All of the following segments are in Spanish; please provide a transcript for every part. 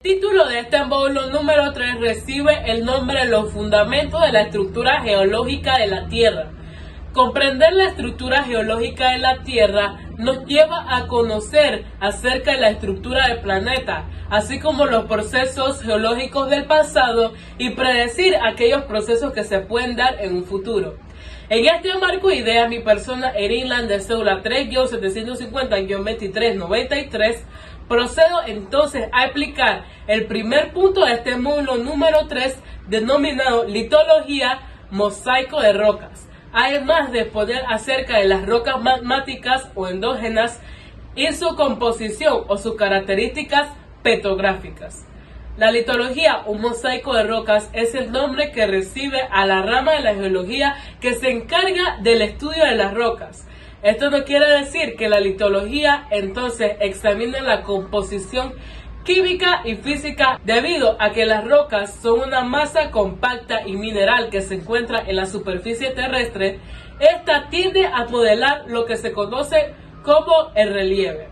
Título de este módulo número 3 recibe el nombre de los fundamentos de la estructura geológica de la Tierra. Comprender la estructura geológica de la Tierra nos lleva a conocer acerca de la estructura del planeta, así como los procesos geológicos del pasado y predecir aquellos procesos que se pueden dar en un futuro. En este marco de ideas, mi persona Erinland de cédula 3-750-2393 procedo entonces a explicar el primer punto de este módulo número 3 denominado litología, mosaico de rocas. Además de exponer acerca de las rocas magmáticas o endógenas y su composición o sus características petrográficas. La litología, un mosaico de rocas, es el nombre que recibe a la rama de la geología que se encarga del estudio de las rocas. Esto no quiere decir que la litología entonces examine la composición química y física, debido a que las rocas son una masa compacta y mineral que se encuentra en la superficie terrestre. Esta tiende a modelar lo que se conoce como el relieve.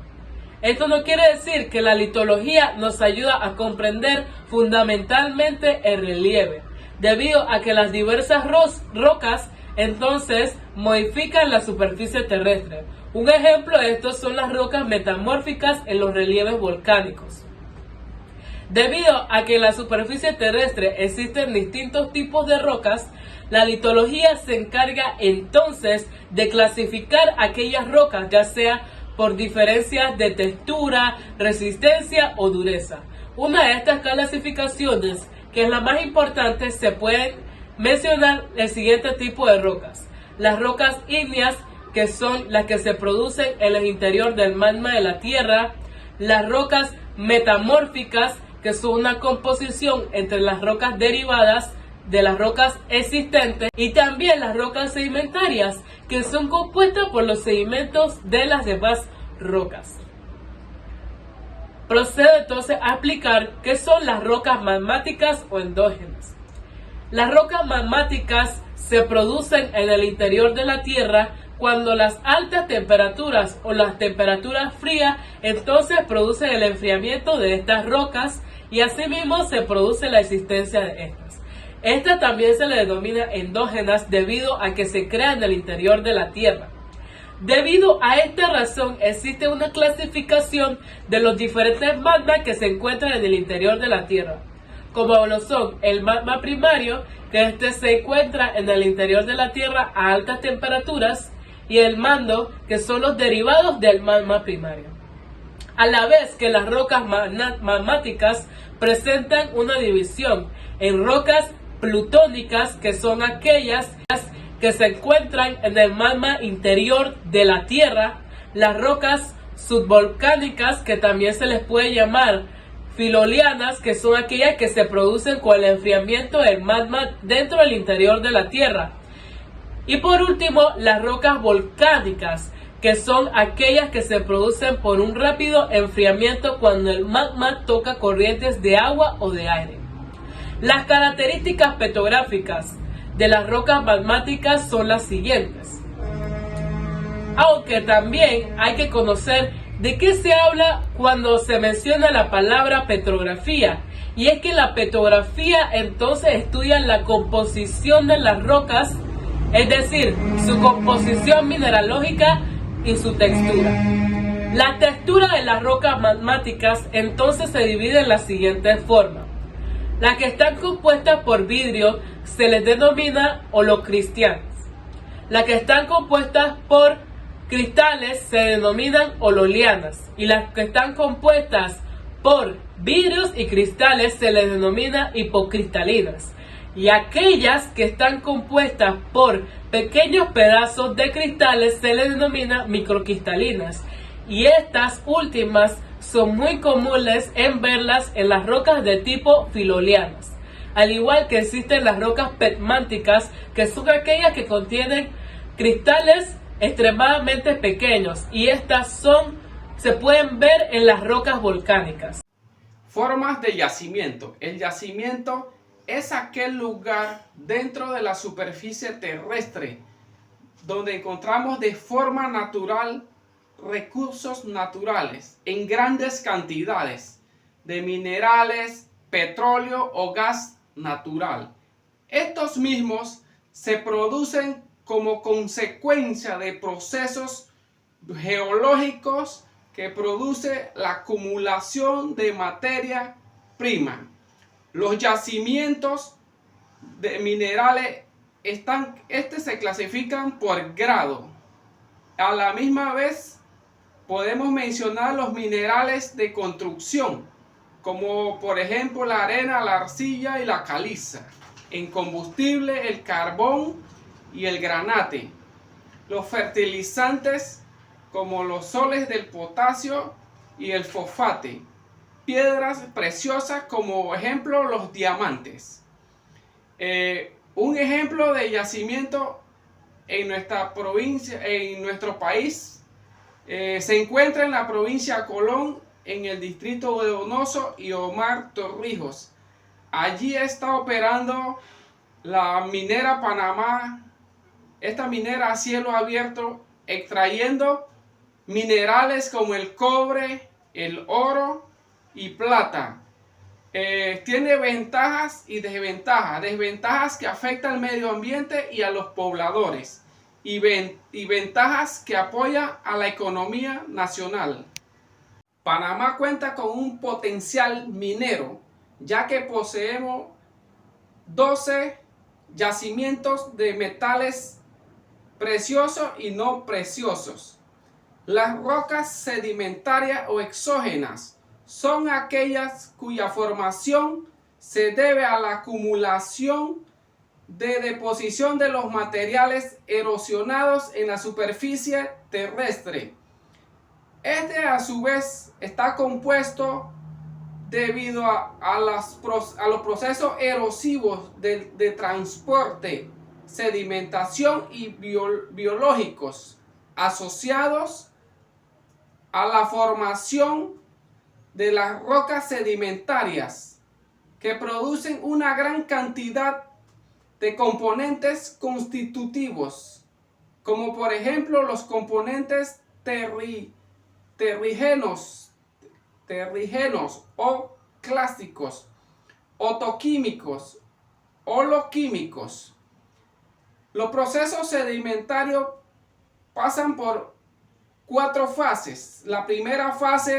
Esto no quiere decir que la litología nos ayuda a comprender fundamentalmente el relieve, debido a que las diversas rocas entonces modifican la superficie terrestre. Un ejemplo de esto son las rocas metamórficas en los relieves volcánicos. Debido a que en la superficie terrestre existen distintos tipos de rocas, la litología se encarga entonces de clasificar aquellas rocas, ya sea por diferencias de textura, resistencia o dureza. Una de estas clasificaciones, que es la más importante, se pueden mencionar el siguiente tipo de rocas. Las rocas ígneas, que son las que se producen en el interior del magma de la Tierra. Las rocas metamórficas, que son una composición entre las rocas derivadas de las rocas existentes, y también las rocas sedimentarias, que son compuestas por los sedimentos de las demás rocas. Procedo entonces a explicar qué son las rocas magmáticas o endógenas. Las rocas magmáticas se producen en el interior de la Tierra cuando las altas temperaturas o las temperaturas frías entonces producen el enfriamiento de estas rocas, y asimismo se produce la existencia de estas. Esta también se le denomina endógenas debido a que se crean en el interior de la Tierra. Debido a esta razón existe una clasificación de los diferentes magmas que se encuentran en el interior de la Tierra, como lo son el magma primario, que se encuentra en el interior de la Tierra a altas temperaturas, y el mando, que son los derivados del magma primario. A la vez que las rocas magmáticas presentan una división en rocas plutónicas, que son aquellas que se encuentran en el magma interior de la Tierra, las rocas subvolcánicas, que también se les puede llamar filolianas, que son aquellas que se producen con el enfriamiento del magma dentro del interior de la Tierra, y por último las rocas volcánicas, que son aquellas que se producen por un rápido enfriamiento cuando el magma toca corrientes de agua o de aire. Las características petrográficas de las rocas magmáticas son las siguientes. Aunque también hay que conocer de qué se habla cuando se menciona la palabra petrografía, y es que la petrografía entonces estudia la composición de las rocas, es decir, su composición mineralógica y su textura. La textura de las rocas magmáticas entonces se divide en la siguiente forma. Las que están compuestas por vidrio se les denomina holocristianas. Las que están compuestas por cristales se denominan hololianas, y las que están compuestas por vidrios y cristales se les denomina hipocristalinas, y aquellas que están compuestas por pequeños pedazos de cristales se les denomina microcristalinas, y estas últimas son muy comunes en verlas en las rocas de tipo filolianas, al igual que existen las rocas pegmáticas, que son aquellas que contienen cristales extremadamente pequeños, y estas se pueden ver en las rocas volcánicas. Formas de yacimiento. El yacimiento es aquel lugar dentro de la superficie terrestre donde encontramos de forma natural recursos naturales en grandes cantidades, de minerales, petróleo o gas natural. Estos mismos se producen como consecuencia de procesos geológicos que produce la acumulación de materia prima. Los yacimientos de minerales se clasifican por grado. A la misma vez podemos mencionar los minerales de construcción, como por ejemplo la arena, la arcilla y la caliza. En combustible, el carbón y el granate. Los fertilizantes, como los soles del potasio y el fosfate. Piedras preciosas, como ejemplo los diamantes. Un ejemplo de yacimiento en nuestra provincia, en nuestro país, se encuentra en la provincia de Colón, en el distrito de Donoso y Omar Torrijos. Allí está operando la minera Panamá, esta minera a cielo abierto, extrayendo minerales como el cobre, el oro y plata. Tiene ventajas y desventajas. Desventajas que afectan al medio ambiente y a los pobladores. Y ventajas que apoyan a la economía nacional. Panamá cuenta con un potencial minero, ya que poseemos 12 yacimientos de metales preciosos y no preciosos. Las rocas sedimentarias o exógenas son aquellas cuya formación se debe a la acumulación de deposición de los materiales erosionados en la superficie terrestre. Este a su vez está compuesto debido a los procesos erosivos de transporte, sedimentación y biológicos asociados a la formación de las rocas sedimentarias, que producen una gran cantidad de componentes constitutivos, como por ejemplo los componentes terrigenos o clásicos, otoquímicos, holoquímicos. Los procesos sedimentarios pasan por 4 fases. La primera fase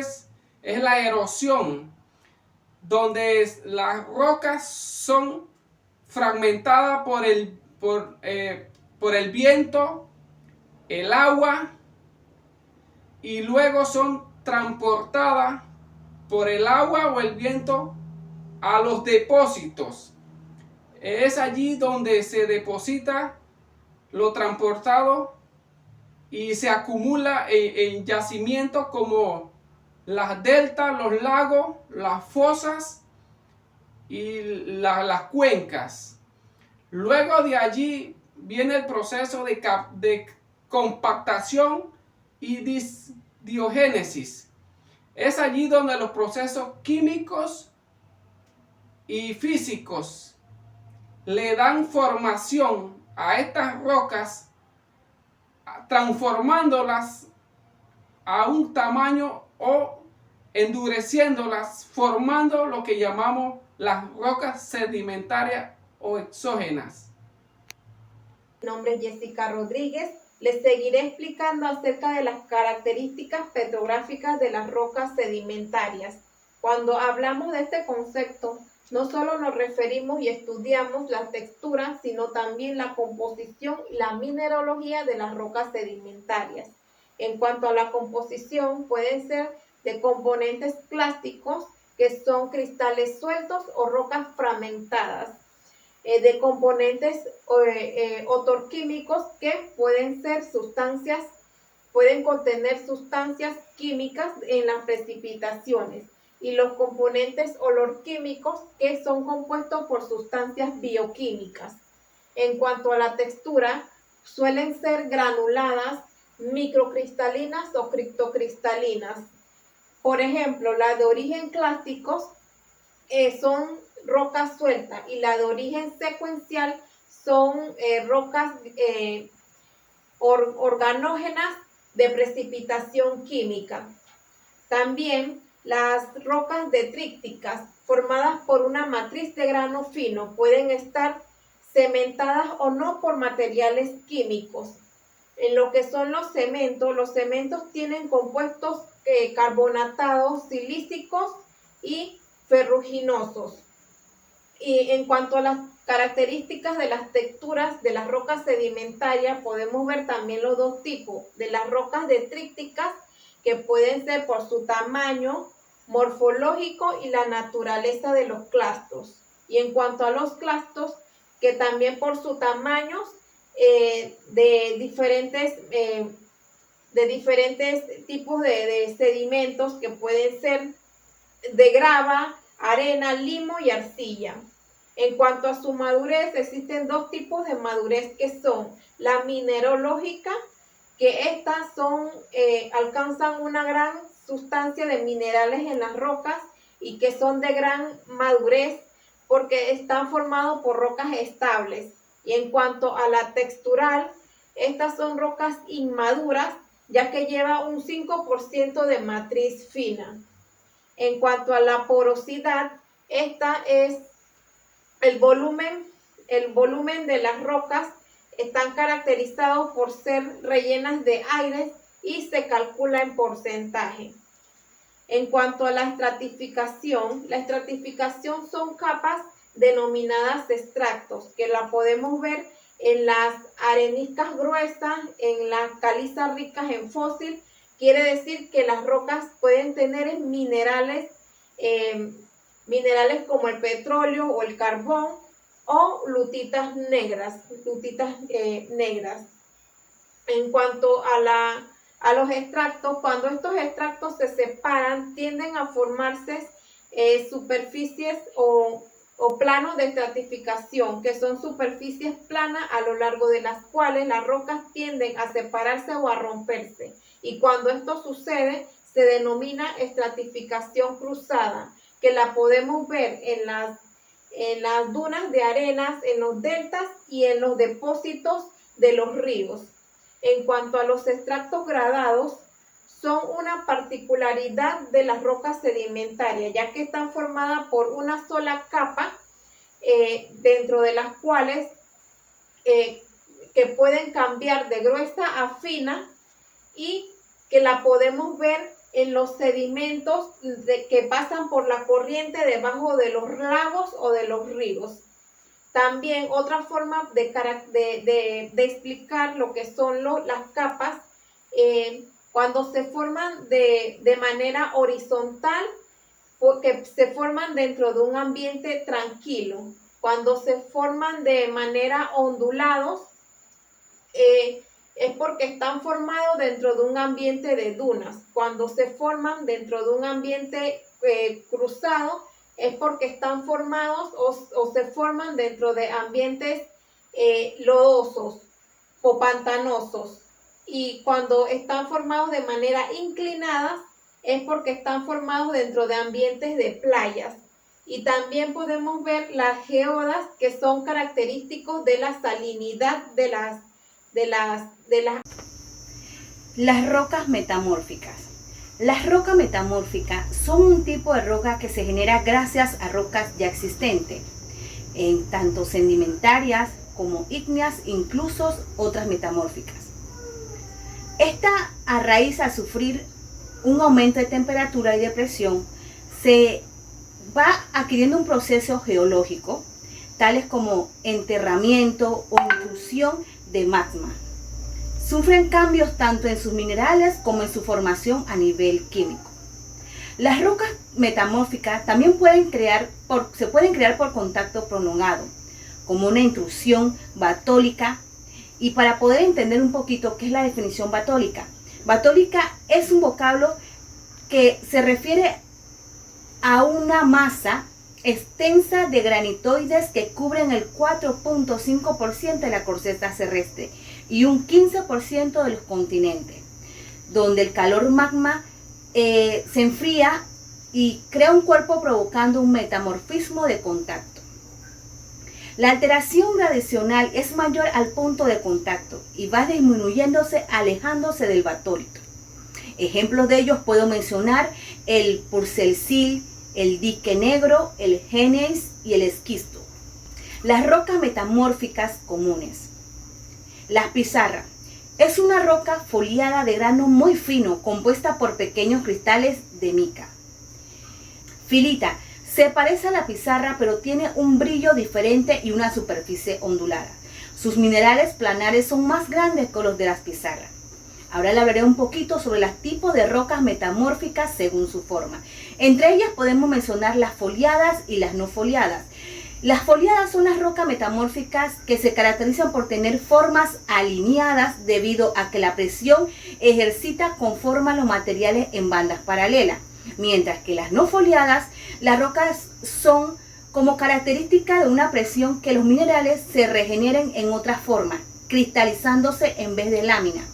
es la erosión, donde las rocas son fragmentadas por el viento, el agua, y luego son transportadas por el agua o el viento a los depósitos. Es allí donde se deposita lo transportado y se acumula en yacimientos como las deltas, los lagos, las fosas y las cuencas. Luego de allí viene el proceso de compactación y diogénesis. Es allí donde los procesos químicos y físicos le dan formación a estas rocas, transformándolas a un tamaño o endureciéndolas, formando lo que llamamos las rocas sedimentarias o exógenas. Mi nombre es Jessica Rodríguez. Les seguiré explicando acerca de las características petrográficas de las rocas sedimentarias. Cuando hablamos de este concepto, no solo nos referimos y estudiamos la textura, sino también la composición y la mineralogía de las rocas sedimentarias. En cuanto a la composición, pueden ser de componentes clásicos, que son cristales sueltos o rocas fragmentadas, de componentes otorquímicos, que pueden contener sustancias químicas en las precipitaciones, y los componentes olorquímicos, que son compuestos por sustancias bioquímicas. En cuanto a la textura, suelen ser granuladas, microcristalinas o criptocristalinas. Por ejemplo, la de origen clásico son rocas sueltas, y la de origen secuencial son rocas organógenas de precipitación química. También Las rocas detríticas, formadas por una matriz de grano fino, pueden estar cementadas o no por materiales químicos. En lo que son los cementos tienen compuestos carbonatados, silícicos y ferruginosos. Y en cuanto a las características de las texturas de las rocas sedimentarias, podemos ver también los dos tipos de las rocas detríticas, que pueden ser por su tamaño morfológico y la naturaleza de los clastos. Y en cuanto a los clastos, que también por su tamaño de diferentes tipos de sedimentos, que pueden ser de grava, arena, limo y arcilla. En cuanto a su madurez, existen dos tipos de madurez, que son la mineralógica, que estas alcanzan una gran sustancia de minerales en las rocas y que son de gran madurez porque están formados por rocas estables. Y en cuanto a la textural, estas son rocas inmaduras, ya que lleva un 5% de matriz fina. En cuanto a la porosidad, esta es el volumen de las rocas. Están caracterizados por ser rellenas de aire y se calcula en porcentaje. En cuanto a la estratificación son capas denominadas estratos, que la podemos ver en las areniscas gruesas, en las calizas ricas en fósil. Quiere decir que las rocas pueden tener minerales como el petróleo o el carbón, o lutitas negras. En cuanto a los extractos, cuando estos extractos se separan, tienden a formarse superficies o planos de estratificación, que son superficies planas a lo largo de las cuales las rocas tienden a separarse o a romperse. Y cuando esto sucede, se denomina estratificación cruzada, que la podemos ver en las dunas de arenas, en los deltas y en los depósitos de los ríos. En cuanto a los extractos gradados, son una particularidad de las rocas sedimentarias, ya que están formadas por una sola capa, dentro de las cuales que pueden cambiar de gruesa a fina, y que la podemos ver en los sedimentos que pasan por la corriente debajo de los lagos o de los ríos. También otra forma de explicar lo que son las capas, cuando se forman de manera horizontal, porque se forman dentro de un ambiente tranquilo. Cuando se forman de manera ondulados, es porque están formados dentro de un ambiente de dunas. Cuando se forman dentro de un ambiente cruzado, es porque están formados o se forman dentro de ambientes lodosos o pantanosos. Y cuando están formados de manera inclinada, es porque están formados dentro de ambientes de playas. Y también podemos ver las geodas, que son característicos de la salinidad de las rocas metamórficas. Las rocas metamórficas son un tipo de roca que se genera gracias a rocas ya existentes, en tanto sedimentarias como ígneas, incluso otras metamórficas. Esta, a raíz de sufrir un aumento de temperatura y de presión, se va adquiriendo un proceso geológico, tales como enterramiento o intrusión de magma. Sufren cambios tanto en sus minerales como en su formación a nivel químico. Las rocas metamórficas también se pueden crear por contacto prolongado, como una intrusión batólica. Y para poder entender un poquito qué es la definición batólica. Batólica es un vocablo que se refiere a una masa extensa de granitoides que cubren el 4.5% de la corteza terrestre y un 15% de los continentes, donde el calor magma se enfría y crea un cuerpo, provocando un metamorfismo de contacto. La alteración gradacional es mayor al punto de contacto y va disminuyéndose, alejándose del batólito. Ejemplos de ellos puedo mencionar el purcelcil, el dique negro, el gneis y el esquisto. Las rocas metamórficas comunes. Las pizarras. Es una roca foliada de grano muy fino, compuesta por pequeños cristales de mica. Filita. Se parece a la pizarra, pero tiene un brillo diferente y una superficie ondulada. Sus minerales planares son más grandes que los de las pizarras. Ahora le hablaré un poquito sobre los tipos de rocas metamórficas según su forma. Entre ellas podemos mencionar las foliadas y las no foliadas. Las foliadas son las rocas metamórficas que se caracterizan por tener formas alineadas debido a que la presión ejercita conforma los materiales en bandas paralelas. Mientras que las no foliadas, las rocas son como característica de una presión que los minerales se regeneren en otra forma, cristalizándose en vez de lámina.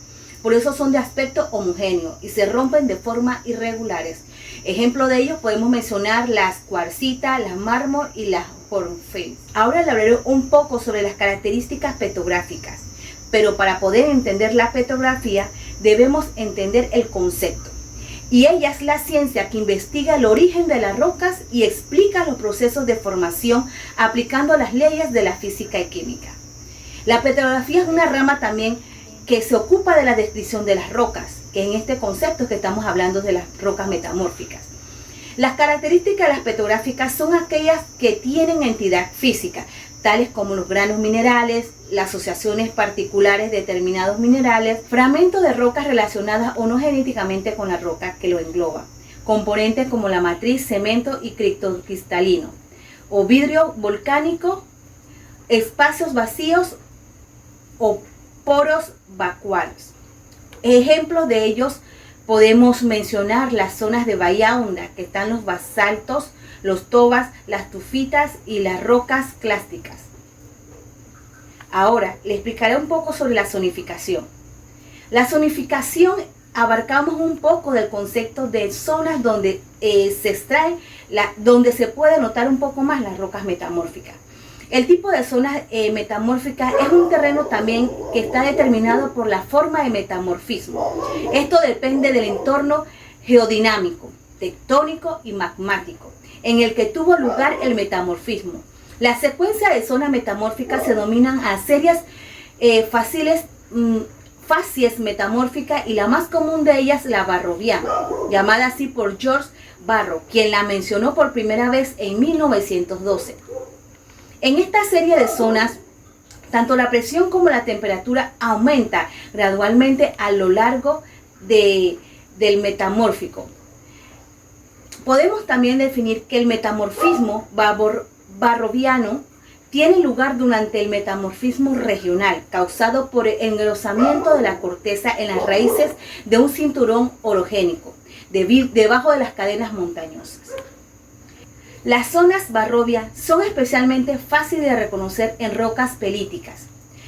Por eso son de aspecto homogéneo y se rompen de forma irregulares. Ejemplo de ellos podemos mencionar las cuarcitas, las mármol y las porfiris. Ahora le hablaré un poco sobre las características petrográficas, pero para poder entender la petrografía debemos entender el concepto. Y ella es la ciencia que investiga el origen de las rocas y explica los procesos de formación aplicando las leyes de la física y química. La petrografía es una rama también que se ocupa de la descripción de las rocas, que en este concepto que estamos hablando de las rocas metamórficas. Las características de las petrográficas son aquellas que tienen entidad física, tales como los granos minerales, las asociaciones particulares de determinados minerales, fragmentos de rocas relacionadas o no genéticamente con la roca que lo engloba, componentes como la matriz, cemento y criptocristalino, o vidrio volcánico, espacios vacíos o poros vacuados. Ejemplos de ellos podemos mencionar las zonas de bahía honda, que están los basaltos, los tobas, las tufitas y las rocas clásticas. Ahora le explicaré un poco sobre la zonificación. La zonificación abarcamos un poco del concepto de zonas donde se extrae, donde se puede notar un poco más las rocas metamórficas. El tipo de zonas metamórficas es un terreno también que está determinado por la forma de metamorfismo. Esto depende del entorno geodinámico, tectónico y magmático en el que tuvo lugar el metamorfismo. La secuencia de zonas metamórficas se denominan a series facies metamórficas y la más común de ellas la barroviana, llamada así por George Barrow, quien la mencionó por primera vez en 1912. En esta serie de zonas, tanto la presión como la temperatura aumenta gradualmente a lo largo del metamórfico. Podemos también definir que el metamorfismo barroviano tiene lugar durante el metamorfismo regional, causado por el engrosamiento de la corteza en las raíces de un cinturón orogénico, debajo de las cadenas montañosas. Las zonas barrovias son especialmente fáciles de reconocer en rocas pelíticas.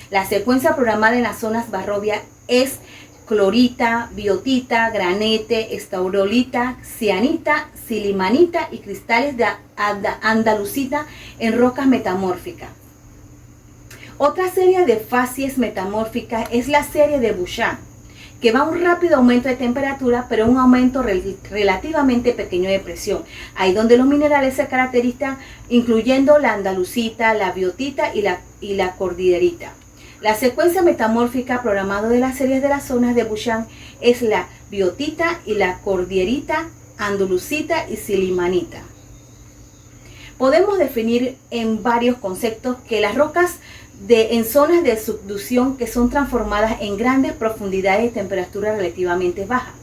La secuencia programada en las zonas barrovias es clorita, biotita, granete, estaurolita, cianita, silimanita y cristales de andalusita en rocas metamórficas. Otra serie de facies metamórficas es la serie de Bouchard, que va a un rápido aumento de temperatura, pero un aumento relativamente pequeño de presión. Ahí donde los minerales se caracterizan, incluyendo la andalusita, la biotita y la cordillerita. La secuencia metamórfica programada de las series de las zonas de Bouchard es la biotita y la cordillerita, andalusita y silimanita. Podemos definir en varios conceptos que las rocas en zonas de subducción que son transformadas en grandes profundidades y temperaturas relativamente bajas.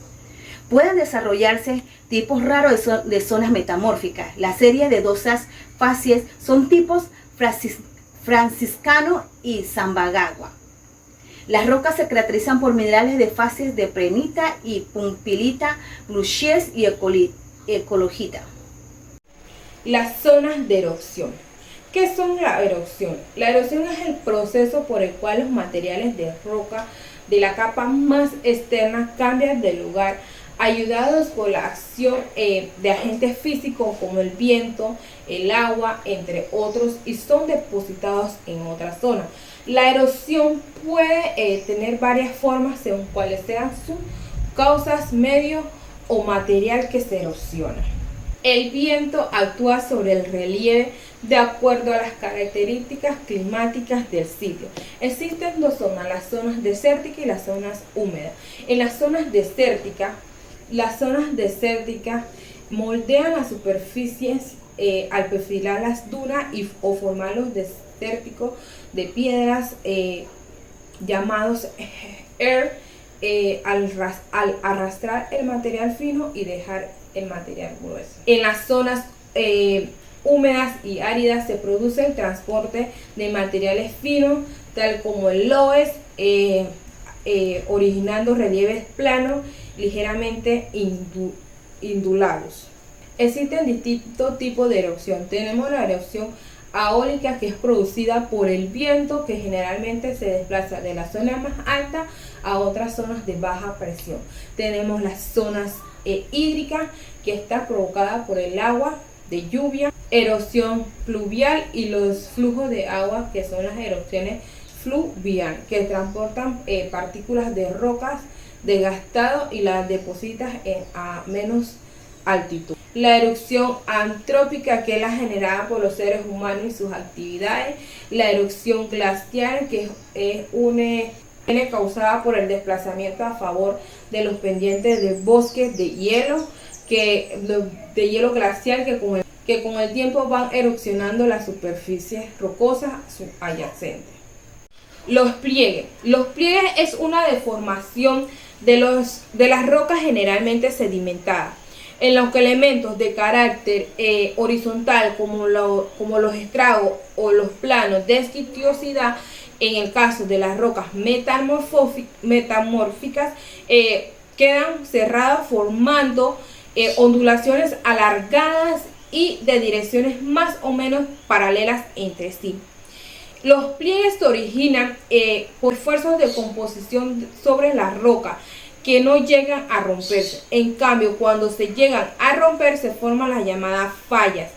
Pueden desarrollarse tipos raros de zonas metamórficas. La serie de dosas facies son tipos franciscano y zambagagua. Las rocas se caracterizan por minerales de facies de prehnita y pumpilita, blueshiers y ecologita. Las zonas de erupción. ¿Qué son la erupción? La erupción es el proceso por el cual los materiales de roca de la capa más externa cambian de lugar, ayudados por la acción de agentes físicos como el viento, el agua, entre otros, y son depositados en otra zona. La erosión puede tener varias formas según cuáles sean sus causas, medio o material que se erosiona. El viento actúa sobre el relieve de acuerdo a las características climáticas del sitio. Existen dos zonas, las zonas desérticas y las zonas húmedas. En las zonas desérticas moldean las superficies al perfilar las dunas o formar los desérticos de piedras llamados al arrastrar el material fino y dejar el material grueso. En las zonas húmedas y áridas se produce el transporte de materiales finos, tal como el loess, originando relieves planos ligeramente ondulados. Existen distintos tipos de erosión. Tenemos la erosión eólica, que es producida por el viento, que generalmente se desplaza de la zona más alta a otras zonas de baja presión. Tenemos las zonas hídricas, que está provocada por el agua de lluvia, erosión fluvial y los flujos de agua, que son las erupciones fluviales, que transportan partículas de rocas desgastadas y las depositan a menos altitud. La erupción antrópica, que es la generada por los seres humanos y sus actividades. La erupción glacial, que viene causada por el desplazamiento a favor de los pendientes de bosques de hielo, de hielo glacial, que con el tiempo van erupcionando las superficies rocosas adyacentes. Los pliegues. Los pliegues es una deformación de las rocas generalmente sedimentadas, en los elementos de carácter horizontal, como los estragos o los planos de esquitosidad. En el caso de las rocas metamórficas, quedan cerradas formando ondulaciones alargadas y de direcciones más o menos paralelas entre sí. Los pliegues se originan por esfuerzos de composición sobre la roca que no llegan a romperse. En cambio, cuando se llegan a romper, se forman las llamadas fallas.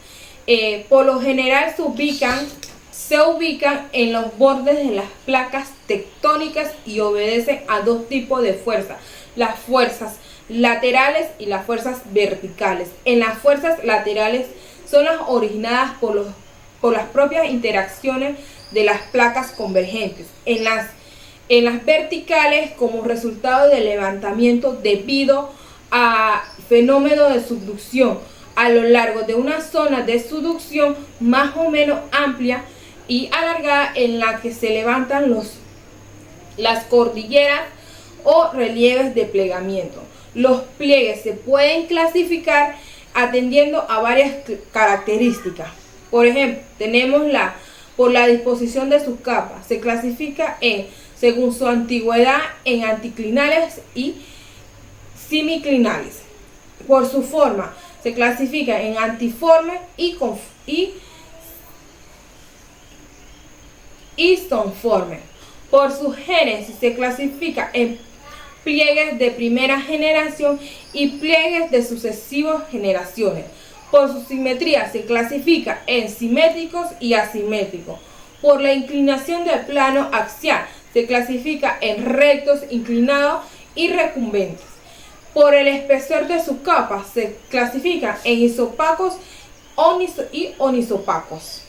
Por lo general se ubican en los bordes de las placas tectónicas y obedecen a dos tipos de fuerzas: las fuerzas laterales y las fuerzas verticales. En las fuerzas laterales son las originadas por las propias interacciones de las placas convergentes. En las verticales, como resultado del levantamiento debido a fenómeno de subducción a lo largo de una zona de subducción más o menos amplia y alargada, en la que se levantan las cordilleras o relieves de plegamiento. Los pliegues se pueden clasificar atendiendo a varias características. Por ejemplo, tenemos por la disposición de sus capas. Se clasifica según su antigüedad en anticlinales y semiclinales. Por su forma, se clasifica en antiforme y isonforme. Por su génesis, se clasifica en pliegues de primera generación y pliegues de sucesivas generaciones. Por su simetría, se clasifica en simétricos y asimétricos. Por la inclinación del plano axial, se clasifica en rectos, inclinados y recumbentes. Por el espesor de sus capas, se clasifica en isopacos y onisopacos.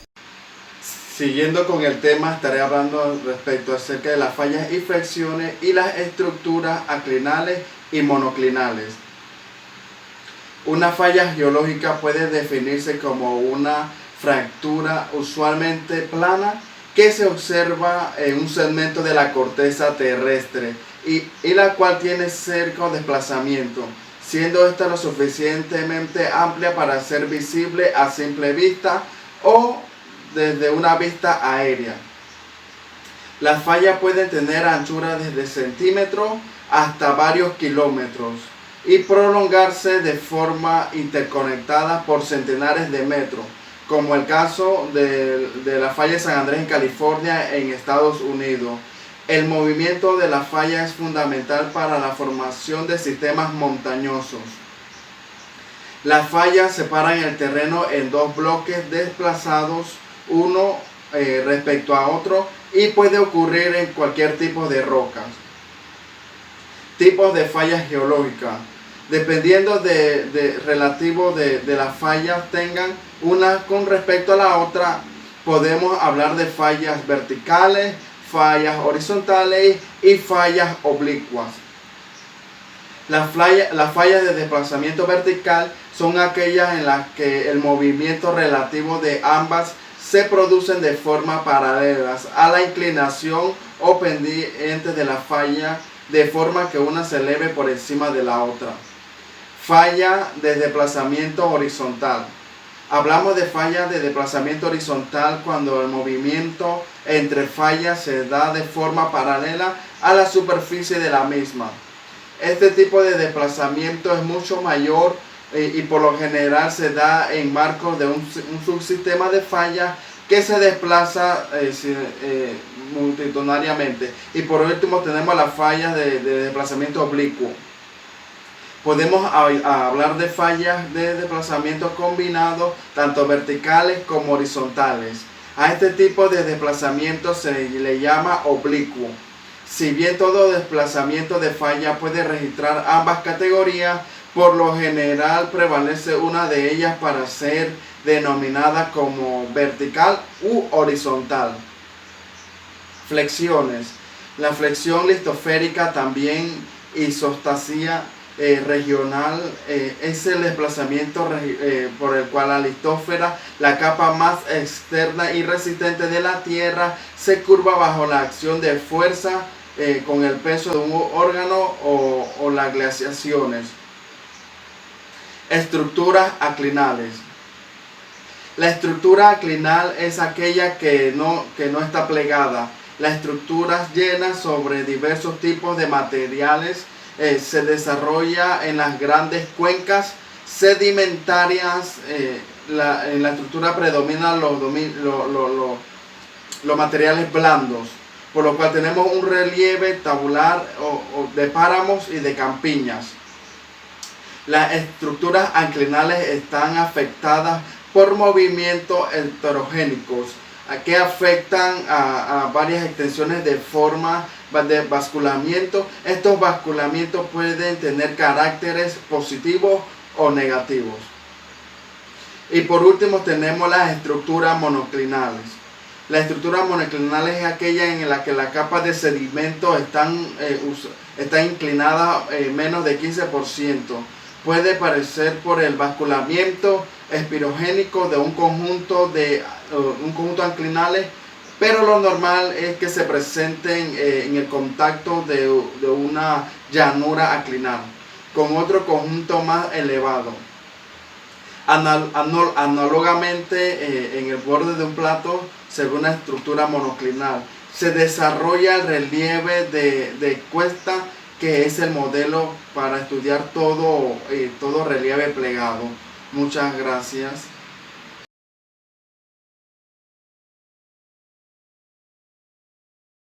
Siguiendo con el tema, estaré hablando respecto acerca de las fallas y flexiones y las estructuras aclinales y monoclinales. Una falla geológica puede definirse como una fractura usualmente plana que se observa en un segmento de la corteza terrestre y la cual tiene cerco desplazamiento, siendo esta lo suficientemente amplia para ser visible a simple vista o desde una vista aérea. Las fallas pueden tener anchura desde centímetros hasta varios kilómetros y prolongarse de forma interconectada por centenares de metros, como el caso de la falla de San Andrés en California, en Estados Unidos. El movimiento de la falla es fundamental para la formación de sistemas montañosos. Las fallas separan el terreno en dos bloques desplazados uno respecto a otro y puede ocurrir en cualquier tipo de rocas. Tipos de fallas geológicas. Dependiendo relativo de las fallas tengan una con respecto a la otra, podemos hablar de fallas verticales, fallas horizontales y fallas oblicuas. Las fallas de desplazamiento vertical son aquellas en las que el movimiento relativo de ambas se producen de forma paralelas a la inclinación o pendiente de la falla, de forma que una se eleve por encima de la otra. Falla de desplazamiento horizontal. Hablamos de falla de desplazamiento horizontal cuando el movimiento entre fallas se da de forma paralela a la superficie de la misma. Este tipo de desplazamiento es mucho mayor y por lo general se da en marcos de un subsistema de fallas que se desplaza multitudinariamente. Y por último tenemos las fallas de desplazamiento oblicuo. Podemos hablar de fallas de desplazamiento combinado, tanto verticales como horizontales. A este tipo de desplazamiento se le llama oblicuo. Si bien todo desplazamiento de falla puede registrar ambas categorías, por lo general prevalece una de ellas para ser denominada como vertical u horizontal. Flexiones. La flexión listosférica, también isostasia regional, es el desplazamiento por el cual la listósfera, la capa más externa y resistente de la Tierra, se curva bajo la acción de fuerza con el peso de un órgano o las glaciaciones. Estructuras aclinales. La estructura aclinal es aquella que no está plegada. Las estructuras llenas sobre diversos tipos de materiales se desarrolla en las grandes cuencas sedimentarias. En la estructura predominan los materiales blandos, por lo cual tenemos un relieve tabular o de páramos y de campiñas. Las estructuras aclinales están afectadas por movimientos heterogéneos que afectan a varias extensiones de forma de basculamiento. Estos basculamientos pueden tener caracteres positivos o negativos. Y por último tenemos las estructuras monoclinales. La estructura monoclinal es aquella en la que la capa de sedimento está inclinada menos de 15%. Puede parecer por el basculamiento espirogénico de un conjunto aclinales, pero lo normal es que se presenten en el contacto de una llanura aclinal con otro conjunto más elevado. Análogamente, en el borde de un plato se ve una estructura monoclinal. Se desarrolla el relieve de cuesta, que es el modelo para estudiar todo relieve plegado. Muchas gracias.